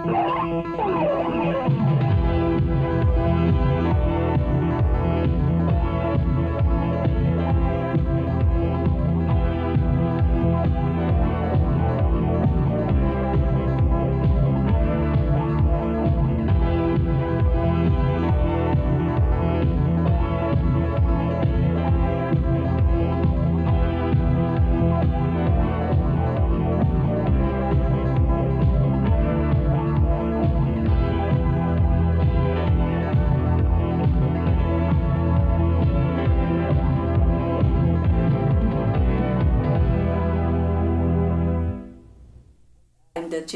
The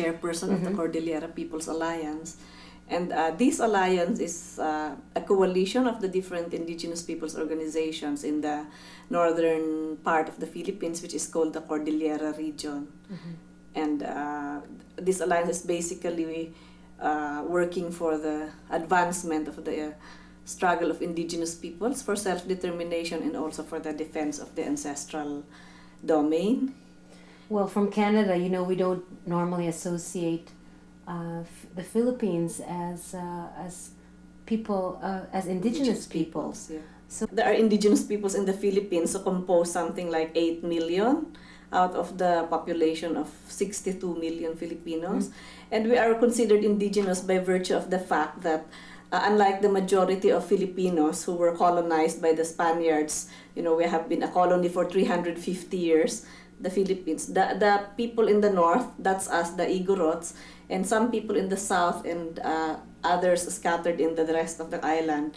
chairperson of the Cordillera People's Alliance. And this alliance is a coalition of the different indigenous peoples organizations in the northern part of the Philippines, which is called the Cordillera region. And this alliance is basically working for the advancement of the struggle of indigenous peoples for self-determination and also for the defense of the ancestral domain. Well, from Canada, you know, we don't normally associate the Philippines as people, as indigenous peoples. Yeah. So there are indigenous peoples in the Philippines who compose something like 8 million out of the population of 62 million Filipinos. And we are considered indigenous by virtue of the fact that unlike the majority of Filipinos who were colonized by the Spaniards, you know, we have been a colony for 350 years. The Philippines, the people in the north, that's us, the Igorots, and some people in the south and others scattered in the rest of the island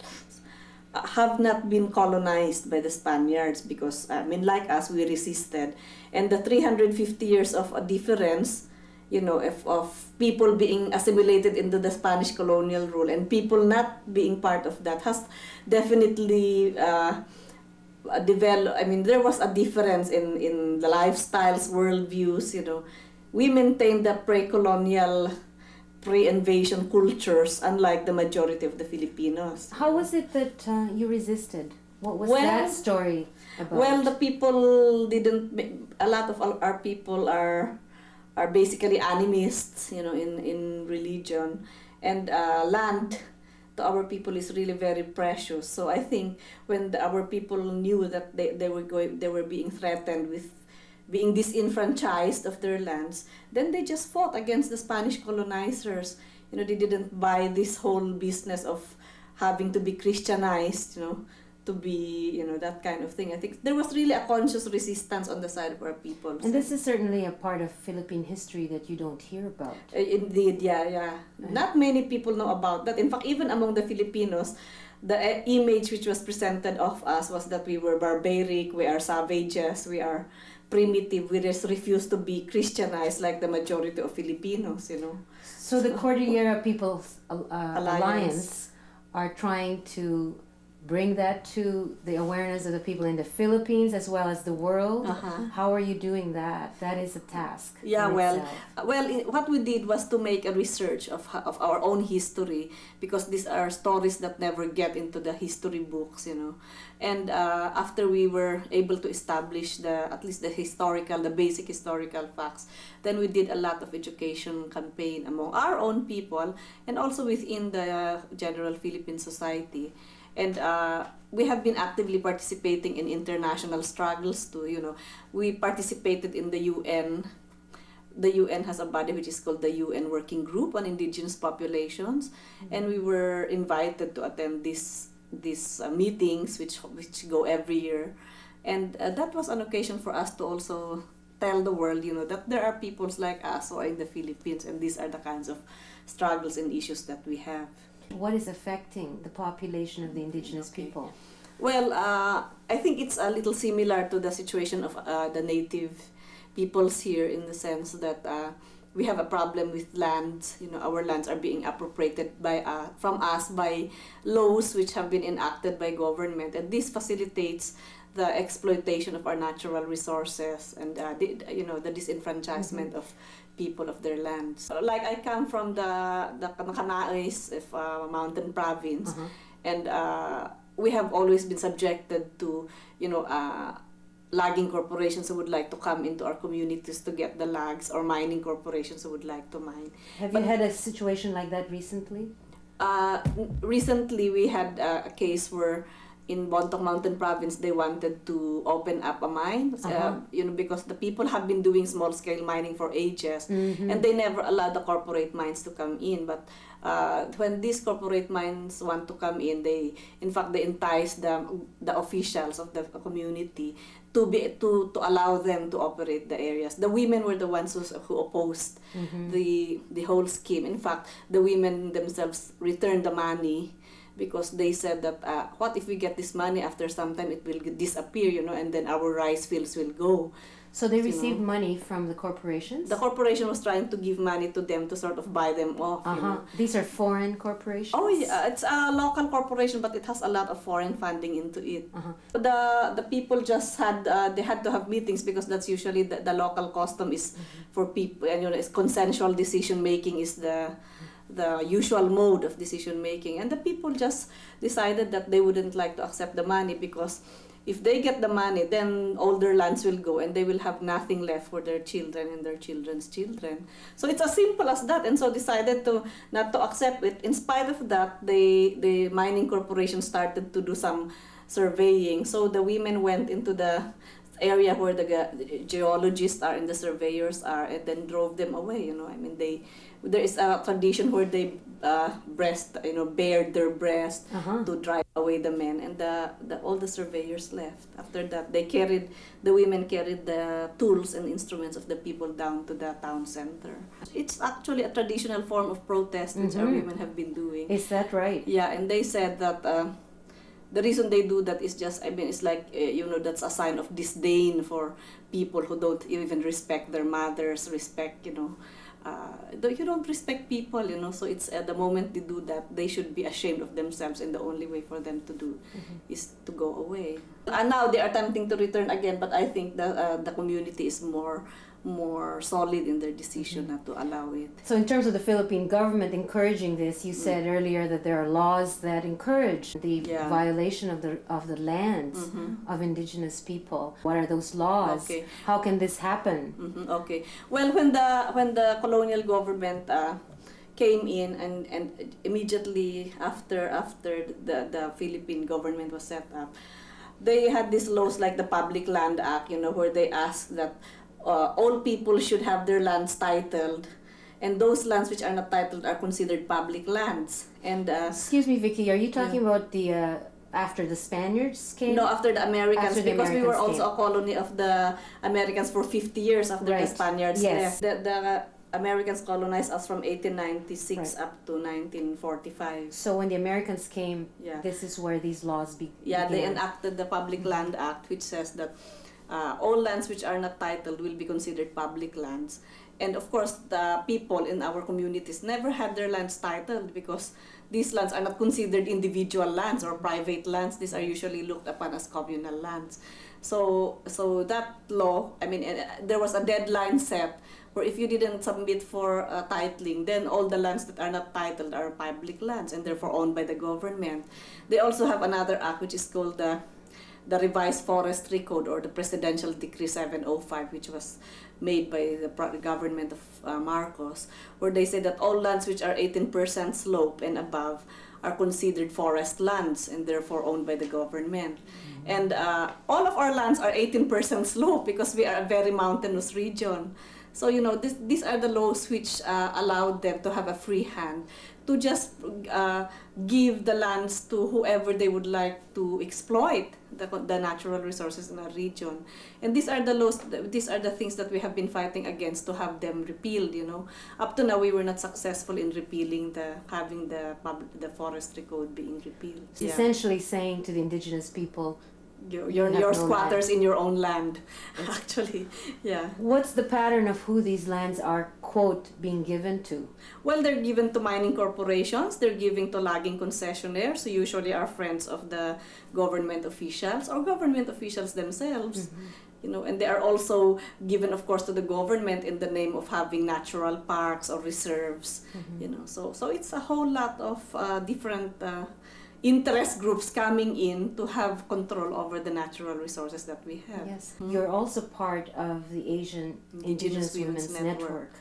have not been colonized by the Spaniards because, I mean, like us, we resisted. And the 350 years of a difference, you know, of people being assimilated into the Spanish colonial rule and people not being part of that has definitely there was a difference in the lifestyles, worldviews, you know. We maintained the pre-colonial, pre-invasion cultures, unlike the majority of the Filipinos. How was it that you resisted? What was that story about? Well, the people a lot of our people are basically animists, you know, in religion. And land to our people is really very precious. So I think when our people knew that they were being threatened with being disenfranchised of their lands, then they just fought against the Spanish colonizers. You know, they didn't buy this whole business of having to be Christianized, you know, to be, you know, that kind of thing. I think there was really a conscious resistance on the side of our people. And this is certainly a part of Philippine history that you don't hear about. Indeed, yeah. Not many people know about that. In fact, even among the Filipinos, the image which was presented of us was that we were barbaric, we are savages, we are primitive, we just refuse to be Christianized like the majority of Filipinos, you know. So the Cordillera People's Alliance are trying to bring that to the awareness of the people in the Philippines as well as the world. How are you doing that? That is a task. Yeah, what we did was to make a research of our own history, because these are stories that never get into the history books, you know. And after we were able to establish at least the basic historical facts, then we did a lot of education campaign among our own people and also within the general Philippine society. And we have been actively participating in international struggles too. You know, we participated in the UN. The UN has a body which is called the UN Working Group on Indigenous Populations, and we were invited to attend these meetings which go every year, and that was an occasion for us to also tell the world, you know, that there are peoples like us who are in the Philippines, and these are the kinds of struggles and issues that we have. What is affecting the population of the indigenous people? Well, I think it's a little similar to the situation of the native peoples here, in the sense that we have a problem with lands. You know, our lands are being appropriated from us by laws which have been enacted by government, and this facilitates the exploitation of our natural resources and the disenfranchisement of people of their lands. So, like, I come from the Kanais of mountain province, and we have always been subjected to logging corporations who would like to come into our communities to get the logs, or mining corporations who would like to mine. Have you had a situation like that recently? Recently, we had a case where in Bontoc Mountain Province, they wanted to open up a mine, because the people have been doing small-scale mining for ages, and they never allowed the corporate mines to come in. But when these corporate mines want to come in, they entice the officials of the community to allow them to operate the areas. The women were the ones who opposed the whole scheme. In fact, the women themselves returned the money, because they said that what if we get this money, after some time it will disappear, and then our rice fields will go. So they received money from the corporations? The corporation was trying to give money to them to sort of buy them off. These are foreign corporations? Oh yeah, it's a local corporation, but it has a lot of foreign funding into it. The people just had they had to have meetings, because that's usually the local custom is for people, and it's consensual decision making is the usual mode of decision making, and the people just decided that they wouldn't like to accept the money, because if they get the money, then all their lands will go and they will have nothing left for their children and their children's children. So it's as simple as that, and so decided not to accept it. In spite of that, the mining corporation started to do some surveying. So the women went into the area where the geologists are and the surveyors are, and then drove them away. There is a tradition where they bared their breast to drive away the men, and all the surveyors left. After that, the women carried the tools and instruments of the people down to the town center. It's actually a traditional form of protest which our women have been doing. Is that right? Yeah, and they said that the reason they do that is just, it's like, that's a sign of disdain for people who don't even respect their mothers, you don't respect people, so it's at the moment they do that, they should be ashamed of themselves, and the only way for them to do is to go away. And now they are attempting to return again, but I think the community is more solid in their decision not to allow it. So in terms of the Philippine government encouraging this, you said earlier that there are laws that encourage the violation of the lands of indigenous people. What are those laws? Okay. How can this happen? Okay. Well, when the colonial government came in, and immediately after the Philippine government was set up, they had these laws like the Public Land Act, where they asked that all people should have their lands titled, and those lands which are not titled are considered public lands. And excuse me, Vicky, are you talking about the after the Spaniards came? No, after the Americans, because we were also a colony of the Americans for 50 years after the Spaniards left. The Americans colonized us from 1896 up to 1945. So when the Americans came, this is where these laws began. They enacted the Public Land Act, which says that all lands which are not titled will be considered public lands. And of course, the people in our communities never had their lands titled, because these lands are not considered individual lands or private lands. These are usually looked upon as communal lands. So that law, there was a deadline set where if you didn't submit for titling, then all the lands that are not titled are public lands and therefore owned by the government. They also have another act which is called the Revised Forestry Code, or the Presidential Decree 705, which was made by the government of Marcos, where they say that all lands which are 18% slope and above are considered forest lands and therefore owned by the government. And all of our lands are 18% slope, because we are a very mountainous region. So, these are the laws which allowed them to have a free hand to just give the lands to whoever they would like to exploit the natural resources in our region. And these are the laws, these are the things that we have been fighting against to have them repealed, Up to now, we were not successful in repealing having the forestry code being repealed. It's essentially saying to the indigenous people, you're squatters in your own land, actually. What's the pattern of who these lands are, quote, being given to? Well, they're given to mining corporations, they're given to logging concessionaires, who usually are friends of the government officials or government officials themselves. And they are also given, of course, to the government in the name of having natural parks or reserves. So it's a whole lot of different interest groups coming in to have control over the natural resources that we have. Yes. You're also part of the Asian Indigenous Women's Network.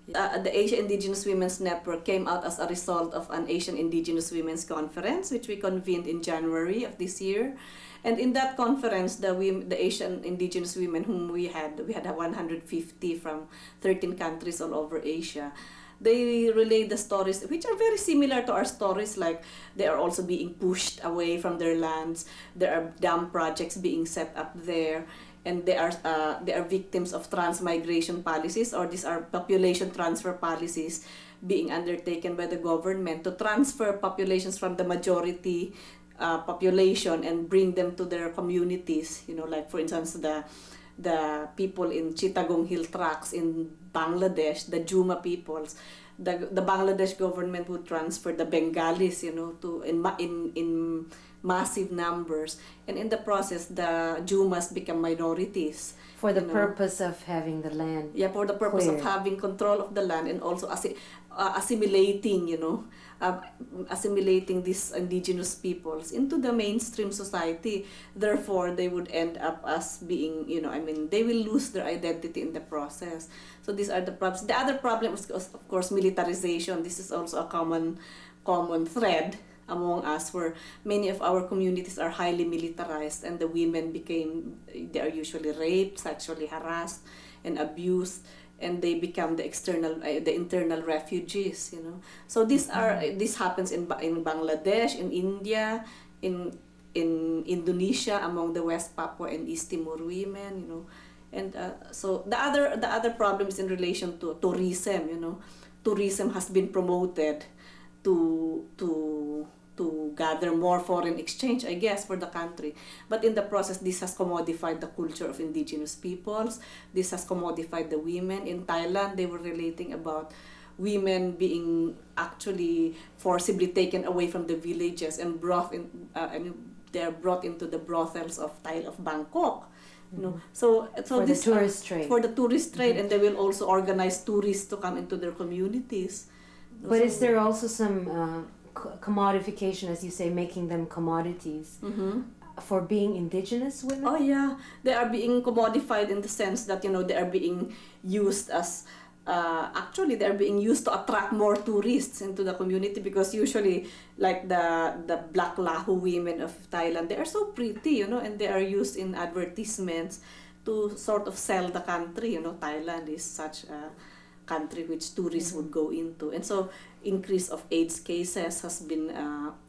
The Asia Indigenous Women's Network came out as a result of an Asian Indigenous Women's Conference, which we convened in January of this year. And in that conference, the Asian Indigenous women whom we had 150 from 13 countries all over Asia. They relate the stories which are very similar to our stories, like they are also being pushed away from their lands. There are dam projects being set up there, and they are victims of transmigration policies, or these are population transfer policies being undertaken by the government to transfer populations from the majority population and bring them to their communities. Like for instance, the people in Chittagong Hill Tracts in Bangladesh, the Juma peoples, the Bangladesh government would transfer the Bengalis, to in massive numbers, and in the process, the Jumas become minorities. For the purpose of having the land. Yeah, for the purpose cleared. of having control of the land and also assimilating, assimilating these indigenous peoples into the mainstream society. Therefore, they would end up as being, they will lose their identity in the process. So these are the problems. The other problem is, of course, militarization. This is also a common thread among us, where many of our communities are highly militarized, and the women they are usually raped, sexually harassed, and abused, and they become the internal refugees. So this happens in Bangladesh, in India, in Indonesia, among the West Papua and East Timor women. And so the other problems in relation to tourism. Tourism has been promoted to gather more foreign exchange, I guess, for the country. But in the process, this has commodified the culture of indigenous peoples. This has commodified the women. In Thailand, they were relating about women being actually forcibly taken away from the villages and they are brought into the brothels of Bangkok. So for this the tourist trade. For the tourist trade, and they will also organize tourists to come into their communities. But is there also some commodification, as you say, making them commodities for being indigenous women? Oh yeah, they are being commodified in the sense that they are being used as they are being used to attract more tourists into the community, because usually, like the Black Lahu women of Thailand, they are so pretty, and they are used in advertisements to sort of sell the country. Thailand is such a country which tourists would go into, and so increase of AIDS cases has been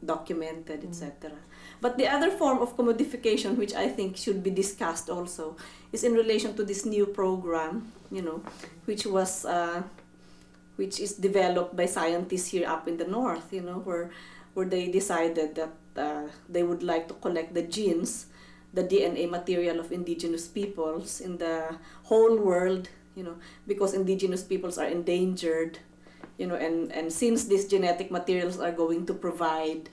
documented, etc. But the other form of commodification, which I think should be discussed also, is in relation to this new program, which is developed by scientists here up in the north, where they decided that they would like to collect the genes, the DNA material of indigenous peoples in the whole world, because indigenous peoples are endangered, and since these genetic materials are going to provide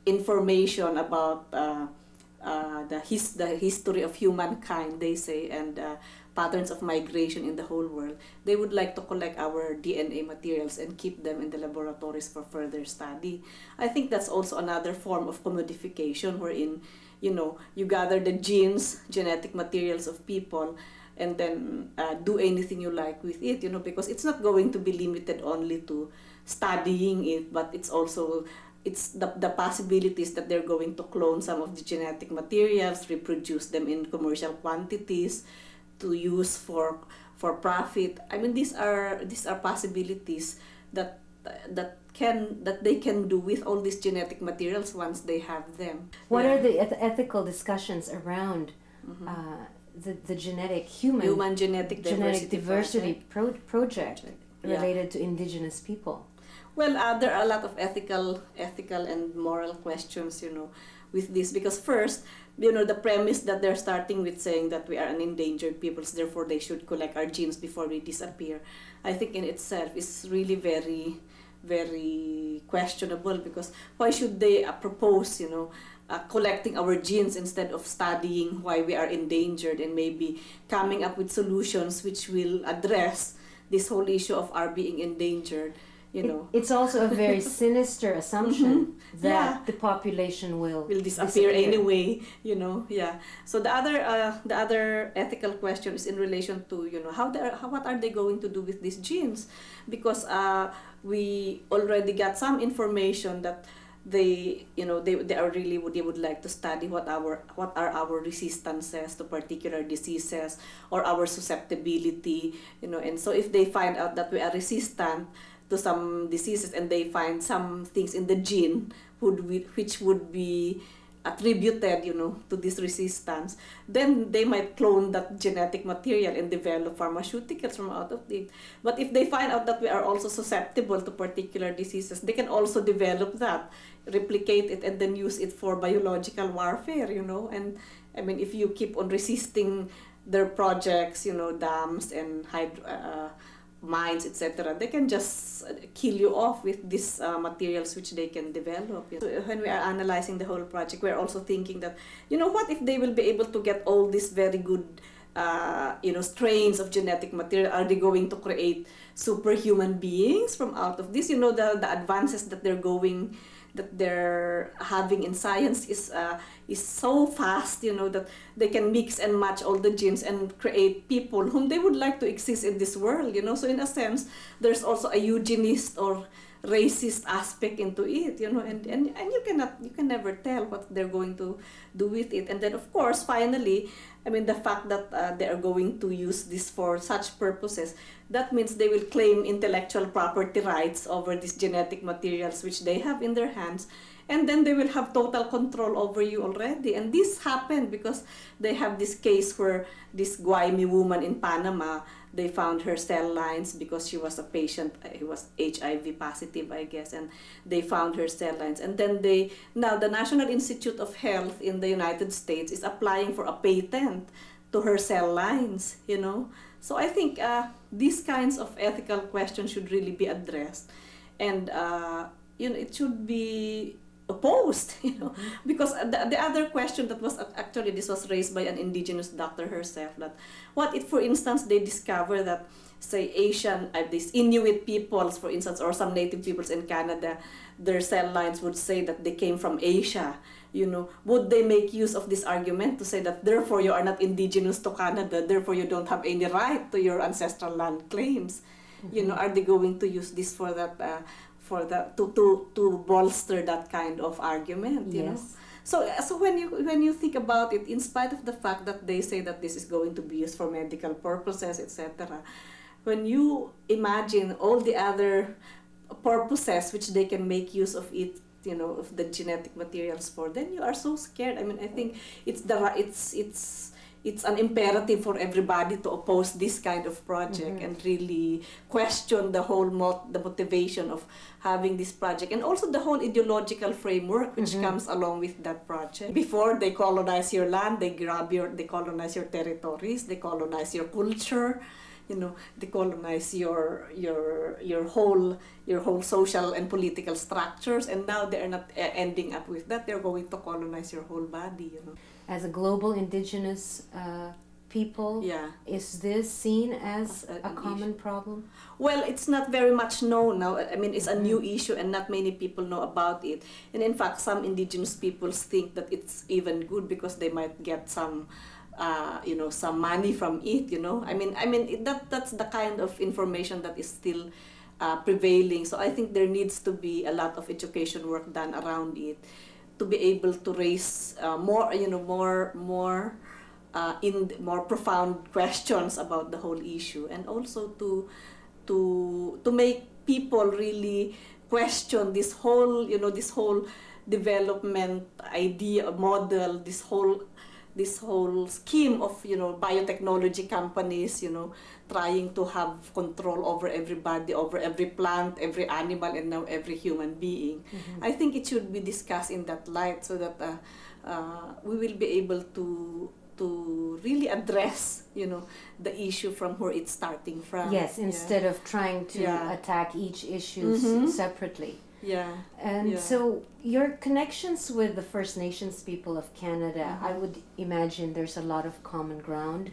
information about the history of humankind, they say, and patterns of migration in the whole world, they would like to collect our DNA materials and keep them in the laboratories for further study. I think that's also another form of commodification, wherein you gather the genes, genetic materials of people, and then do anything you like with it, because it's not going to be limited only to studying it, but it's the possibilities that they're going to clone some of the genetic materials, reproduce them in commercial quantities to use for profit. These are possibilities that they can do with all these genetic materials once they have them. What are the ethical discussions around the human genetic diversity project related to indigenous people? Well, there are a lot of ethical and moral questions, with this, because first, the premise that they're starting with, saying that we are an endangered peoples, therefore they should collect our genes before we disappear, I think in itself is really very, very questionable, because why should they propose, collecting our genes instead of studying why we are endangered and maybe coming up with solutions which will address this whole issue of our being endangered, It's also a very sinister assumption that the population will disappear anyway, yeah. So the other ethical question is in relation to, what are they going to do with these genes? Because we already got some information that they would like to study what are our resistances to particular diseases or our susceptibility, and so if they find out that we are resistant to some diseases and they find some things in the gene which would be attributed, to this resistance, then they might clone that genetic material and develop pharmaceuticals from out of it. But if they find out that we are also susceptible to particular diseases, they can also develop that, replicate it, and then use it for biological warfare, And I mean, if you keep on resisting their projects, dams and mines, etc., they can just kill you off with these materials which they can develop. So when we are analyzing the whole project, we're also thinking that, what if they will be able to get all these very good strains of genetic material? Are they going to create superhuman beings from out of this? The advances that they're having in science is so fast, that they can mix and match all the genes and create people whom they would like to exist in this world, So in a sense, there's also a eugenist or racist aspect into it, and you can never tell what they're going to do with it. And then of course, finally, I mean, the fact that they are going to use this for such purposes, that means they will claim intellectual property rights over these genetic materials which they have in their hands, and then they will have total control over you already. And this happened because they have this case where this Guaymi woman in Panama, they found her cell lines because she was a patient who was HIV positive, I guess, and they found her cell lines. And then now the National Institute of Health in the United States is applying for a patent to her cell lines, So I think these kinds of ethical questions should really be addressed, and it should be opposed, because the other question that was actually, this was raised by an indigenous doctor herself, that what if, for instance, they discover that, say, these Inuit peoples, for instance, or some native peoples in Canada, their cell lines would say that they came from Asia, would they make use of this argument to say that therefore you are not indigenous to Canada, therefore you don't have any right to your ancestral land claims? Are they going to use this for that? To bolster that kind of argument, Yes. So when you think about it, in spite of the fact that they say that this is going to be used for medical purposes, etc., when you imagine all the other purposes which they can make use of it, of the genetic materials for, then you are so scared. I mean, I think it's an imperative for everybody to oppose this kind of project and really question the whole the motivation of having this project, and also the whole ideological framework which comes along with that project. Before they colonize your land, they colonize your territories, they colonize your culture, they colonize your whole social and political structures, and now they are not ending up with that. They're going to colonize your whole body, As a global indigenous people, is this seen as a common problem? Well, it's not very much known now. I mean, it's a new issue and not many people know about it. And in fact, some indigenous peoples think that it's even good because they might get some some money from it, I mean that's the kind of information that is still prevailing. So I think there needs to be a lot of education work done around it to be able to raise more profound questions about the whole issue, and also to make people really question this whole development idea, model, this whole scheme of biotechnology companies trying to have control over everybody, over every plant, every animal, and now every human being. I think it should be discussed in that light, so that we will be able to really address the issue from where it's starting from. Yes, instead of trying to attack each issue separately. And so your connections with the First Nations people of Canada, I would imagine there's a lot of common ground.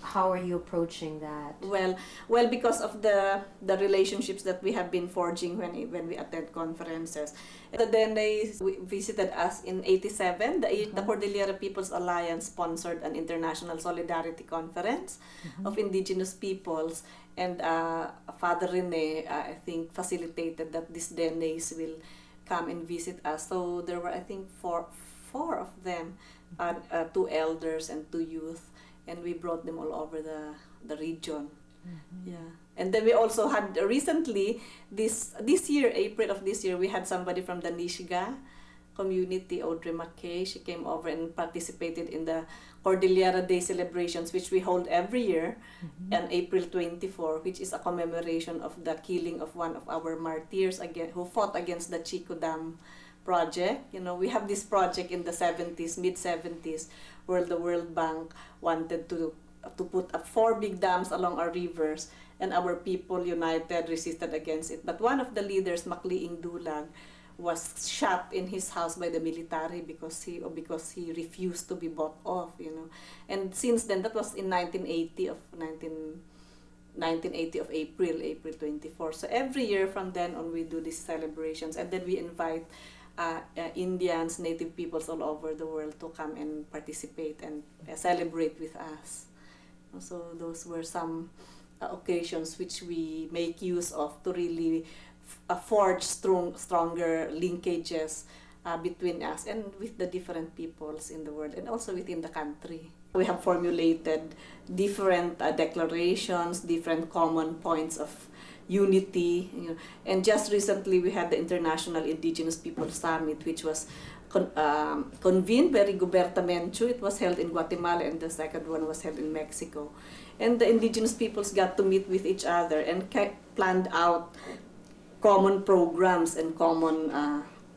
how are you approaching that? Well, because of the relationships that we have been forging when we attend conferences. And then they visited us in '87. The Cordillera People's Alliance sponsored an international solidarity conference of Indigenous peoples, and Father Rene, I think, facilitated that these Denes will come and visit us. So there were, I think, four of them, 2 elders and 2 youth, and we brought them all over the region. Yeah. And then we also had recently, this year, April of this year, we had somebody from the Nishiga community, Audrey McKay. She came over and participated in the Cordillera Day celebrations, which we hold every year on April 24, which is a commemoration of the killing of one of our martyrs who fought against the Chico Dam project. You know, we have this project in the mid-70s, where the World Bank wanted to put up 4 big dams along our rivers, and our people united, resisted against it. But one of the leaders, Makliing Dulag, was shot in his house by the military because he refused to be bought off, you know. And since then, that was in 1980 of April 24. So every year from then on, we do these celebrations, and then we invite Indians, native peoples all over the world to come and participate and celebrate with us. So those were some occasions which we make use of to really forge stronger linkages between us and with the different peoples in the world, and also within the country. We have formulated different declarations, different common points of unity, you know. And just recently we had the International Indigenous People Summit, which was convened by Rigoberta Menchu. It was held in Guatemala, and the second one was held in Mexico. And the indigenous peoples got to meet with each other and planned out common programs and common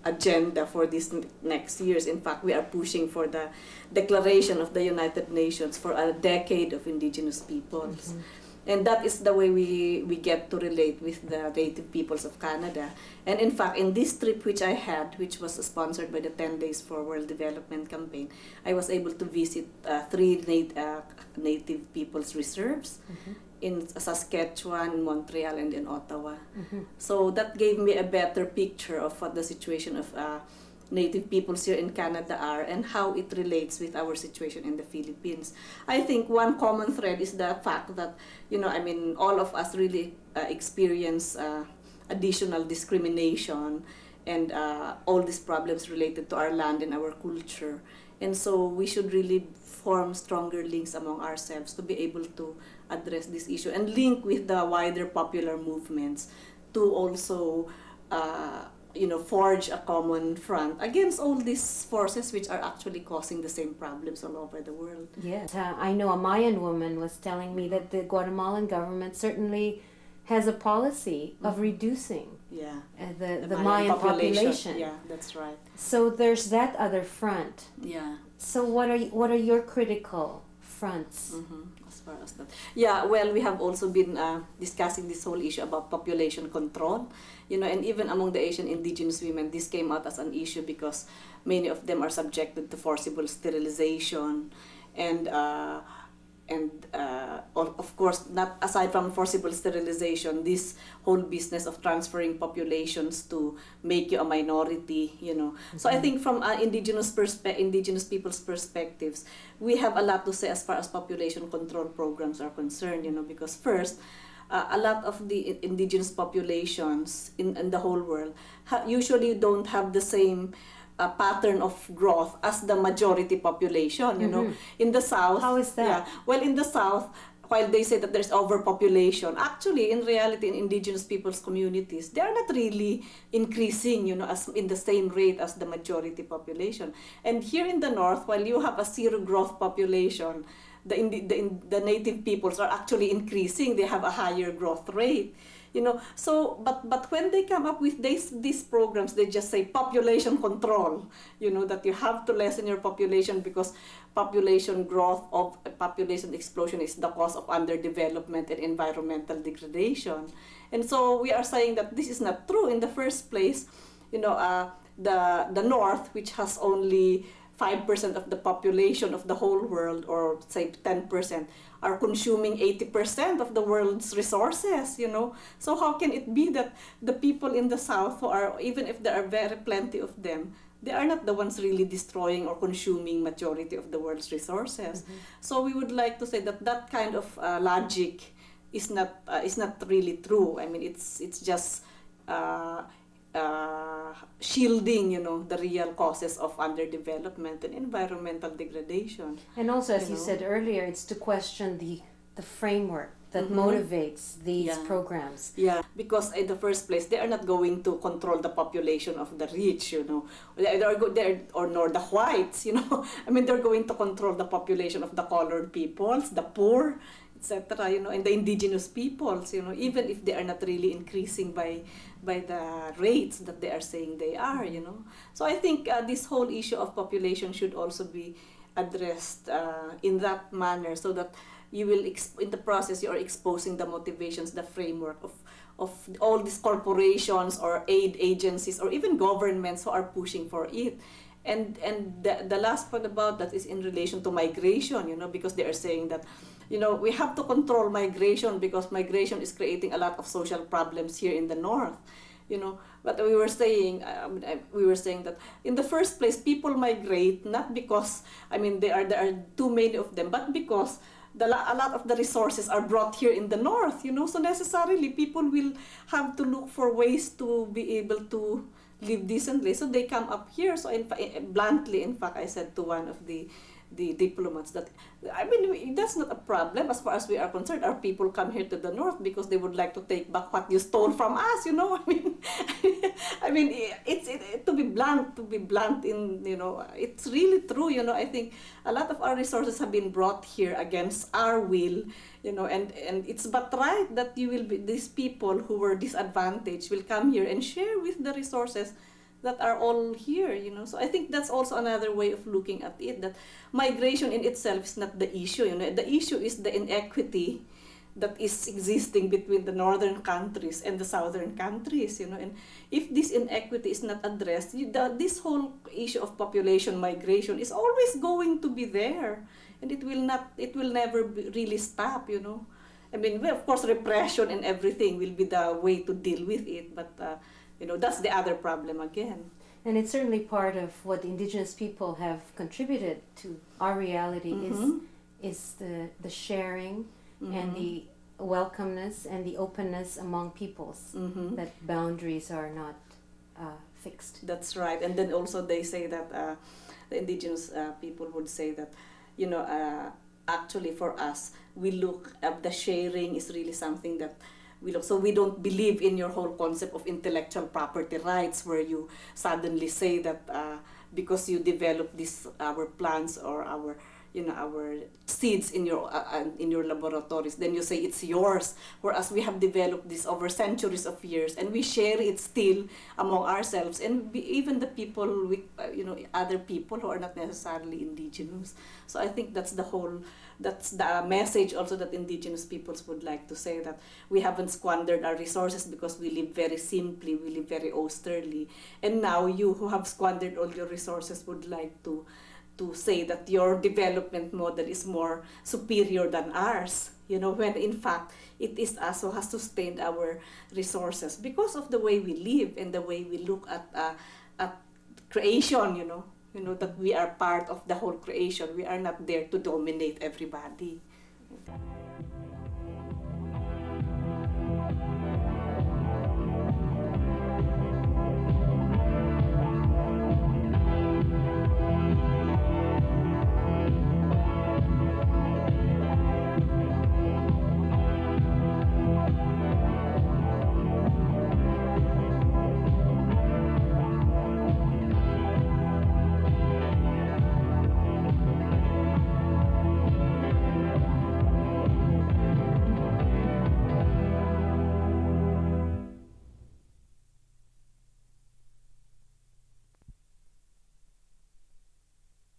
agenda for these next years. In fact, we are pushing for the Declaration of the United Nations for a decade of indigenous peoples. And that is the way we get to relate with the native peoples of Canada. And in fact, in this trip which I had, which was sponsored by the 10 Days for World Development campaign, I was able to visit 3 native peoples reserves in Saskatchewan, Montreal, and in Ottawa. So that gave me a better picture of what the situation of native peoples here in Canada are and how it relates with our situation in the Philippines. I think one common thread is the fact that, you know, I mean, all of us really experience additional discrimination and all these problems related to our land and our culture. And so we should really form stronger links among ourselves to be able to address this issue and link with the wider popular movements to also forge a common front against all these forces which are actually causing the same problems all over the world. Yes. I know a Mayan woman was telling me that the Guatemalan government certainly has a policy of reducing the Mayan population. Yeah, that's right. So there's that other front. Yeah. So what are your critical fronts? As far as that. Yeah, well, we have also been discussing this whole issue about population control. You know, and even among the Asian indigenous women, this came out as an issue because many of them are subjected to forcible sterilization, and of course, not aside from forcible sterilization, this whole business of transferring populations to make you a minority, you know. So I think from indigenous people's perspectives, we have a lot to say as far as population control programs are concerned, you know, because first, a lot of the indigenous populations in the whole world usually don't have the same pattern of growth as the majority population, you know. In the South... How is that? Yeah, well, in the South, while they say that there's overpopulation, actually, in reality, in indigenous people's communities, they are not really increasing, you know, as in the same rate as the majority population. And here in the North, while you have a zero growth population, the native peoples are actually increasing. They have a higher growth rate, you know. So, but when they come up with these programs, they just say population control, you know, that you have to lessen your population because population growth of population explosion is the cause of underdevelopment and environmental degradation. And so we are saying that this is not true in the first place. You know, the North, which has only 5% of the population of the whole world, or say 10%, are consuming 80% of the world's resources, you know. So how can it be that the people in the south who are, even if there are very plenty of them, they are not the ones really destroying or consuming majority of the world's resources. So we would like to say that that kind of logic is not really true. I mean, it's just shielding, you know, the real causes of underdevelopment and environmental degradation. And also, as you said earlier, it's to question the framework that motivates these programs. Yeah, because in the first place, they are not going to control the population of the rich, you know, or nor the whites, you know. I mean, they're going to control the population of the colored peoples, the poor, etc., you know, and the indigenous peoples, you know, even if they are not really increasing by the rates that they are saying they are, you know. So I think this whole issue of population should also be addressed in that manner, so that you will, in the process, you are exposing the motivations, the framework of all these corporations or aid agencies or even governments who are pushing for it. And the last part about that is in relation to migration, you know, because they are saying that, you know, we have to control migration because migration is creating a lot of social problems here in the north, you know. But we were saying that in the first place, people migrate not because, I mean, there are too many of them, but because a lot of the resources are brought here in the north, you know. So necessarily people will have to look for ways to be able to live decently, so they come up here. So bluntly, in fact, I said to one of the diplomats that, I mean, that's not a problem as far as we are concerned. Our people come here to the north because they would like to take back what you stole from us, you know. I mean, it's to be blunt in, you know, it's really true, you know. I think a lot of our resources have been brought here against our will, you know, and it's but right that you will be, these people who were disadvantaged will come here and share with the resources that are all here, you know. So I think that's also another way of looking at it, that migration in itself is not the issue, you know. The issue is the inequity that is existing between the northern countries and the southern countries, you know. And if this inequity is not addressed, this whole issue of population migration is always going to be there, and it will never really stop, you know. I mean, well, of course, repression and everything will be the way to deal with it, but you know, that's the other problem again. And it's certainly part of what Indigenous people have contributed to our reality is the sharing and the welcomeness and the openness among peoples, that boundaries are not fixed. That's right. And then also they say that the Indigenous people would say that, you know, actually for us, we look at the sharing is really something that so we don't believe in your whole concept of intellectual property rights, where you suddenly say that because you develop our plants or our seeds in your laboratories, then you say it's yours. Whereas we have developed this over centuries of years, and we share it still among ourselves, and even the people with other people who are not necessarily indigenous. So I think that's the message also that Indigenous peoples would like to say, that we haven't squandered our resources because we live very simply, we live very austerely, and now you who have squandered all your resources would like to say that your development model is more superior than ours, you know, when in fact it is us who has sustained our resources because of the way we live and the way we look at creation, you know, that we are part of the whole creation. We are not there to dominate everybody.